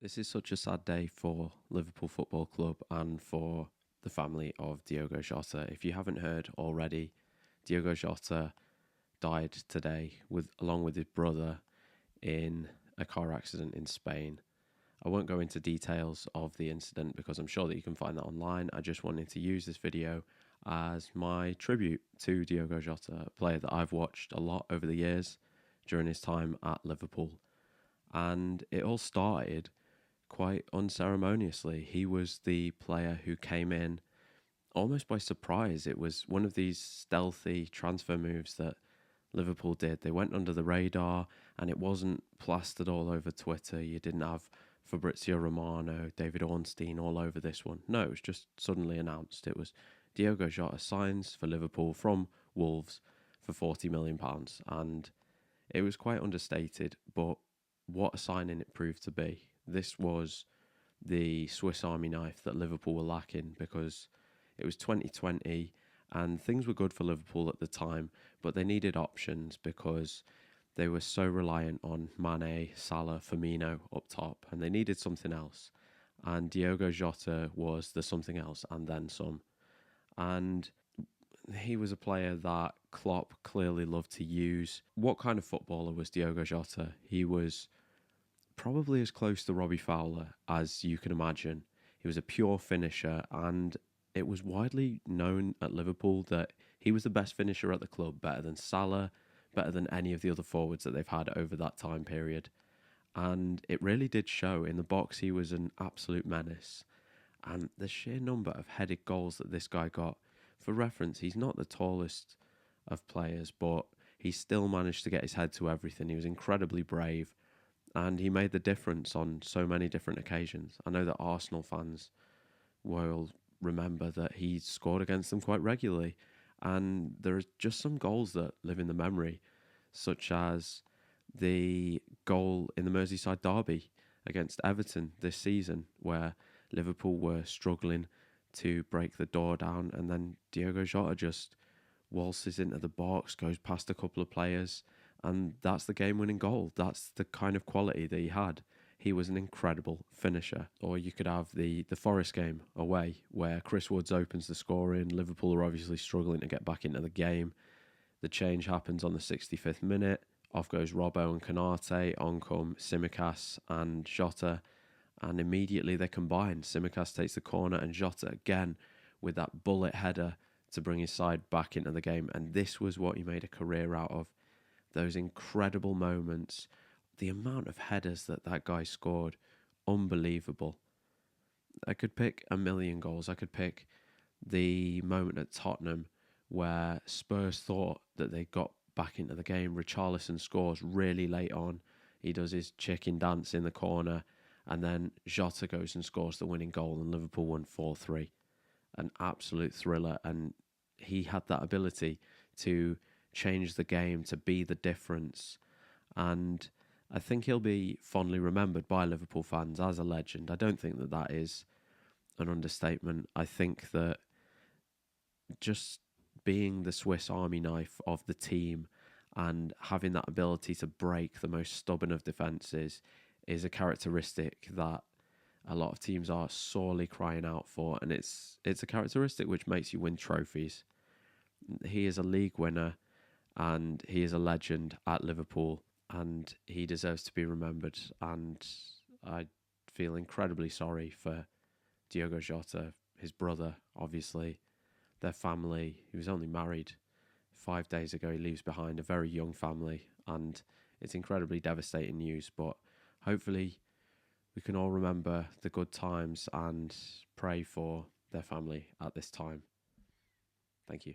This is such a sad day for Liverpool Football Club and for the family of Diogo Jota. If you haven't heard already, Diogo Jota died today along with his brother in a car accident in Spain. I won't go into details of the incident because I'm sure that you can find that online. I just wanted to use this video as my tribute to Diogo Jota, a player that I've watched a lot over the years during his time at Liverpool. And it all started quite unceremoniously. He was the player who came in almost by surprise. It was one of these stealthy transfer moves that Liverpool did. They went under the radar and it wasn't plastered all over Twitter. You didn't have Fabrizio Romano, David Ornstein all over this one. No, it was just suddenly announced. It was Diogo Jota signs for Liverpool from Wolves for £40 million. And it was quite understated, but what a signing it proved to be. This was the Swiss Army knife that Liverpool were lacking because it was 2020 and things were good for Liverpool at the time, but they needed options because they were so reliant on Mane, Salah, Firmino up top, and they needed something else. And Diogo Jota was the something else and then some. And he was a player that Klopp clearly loved to use. What kind of footballer was Diogo Jota? He was probably as close to Robbie Fowler as you can imagine. He was a pure finisher, and it was widely known at Liverpool that he was the best finisher at the club, better than Salah, better than any of the other forwards that they've had over that time period. And it really did show. In the box, he was an absolute menace. And the sheer number of headed goals that this guy got, for reference, he's not the tallest of players, but he still managed to get his head to everything. He was incredibly brave. And he made the difference on so many different occasions. I know that Arsenal fans will remember that he scored against them quite regularly. And there are just some goals that live in the memory, such as the goal in the Merseyside derby against Everton this season, where Liverpool were struggling to break the door down. And then Diogo Jota just waltzes into the box, goes past a couple of players, and that's the game-winning goal. That's the kind of quality that he had. He was an incredible finisher. Or you could have the Forest game away, where Chris Woods opens the scoring. Liverpool are obviously struggling to get back into the game. The change happens on the 65th minute. Off goes Robbo and Canate. On come Tsimikas and Jota. And immediately they combine. Tsimikas takes the corner and Jota again with that bullet header to bring his side back into the game. And this was what he made a career out of. Those incredible moments, the amount of headers that guy scored, unbelievable. I could pick a million goals. I could pick the moment at Tottenham where Spurs thought that they got back into the game. Richarlison scores really late on. He does his chicken dance in the corner, and then Jota goes and scores the winning goal, and Liverpool won 4-3. An absolute thriller, and he had that ability to change the game, to be the difference. And I think he'll be fondly remembered by Liverpool fans as a legend. I don't think that is an understatement. I think that just being the Swiss Army knife of the team and having that ability to break the most stubborn of defences is a characteristic that a lot of teams are sorely crying out for, and it's a characteristic which makes you win trophies. He is a league winner, and he is a legend at Liverpool, and he deserves to be remembered. And I feel incredibly sorry for Diogo Jota, his brother, obviously, their family. He was only married 5 days ago. He leaves behind a very young family, and it's incredibly devastating news. But hopefully we can all remember the good times and pray for their family at this time. Thank you.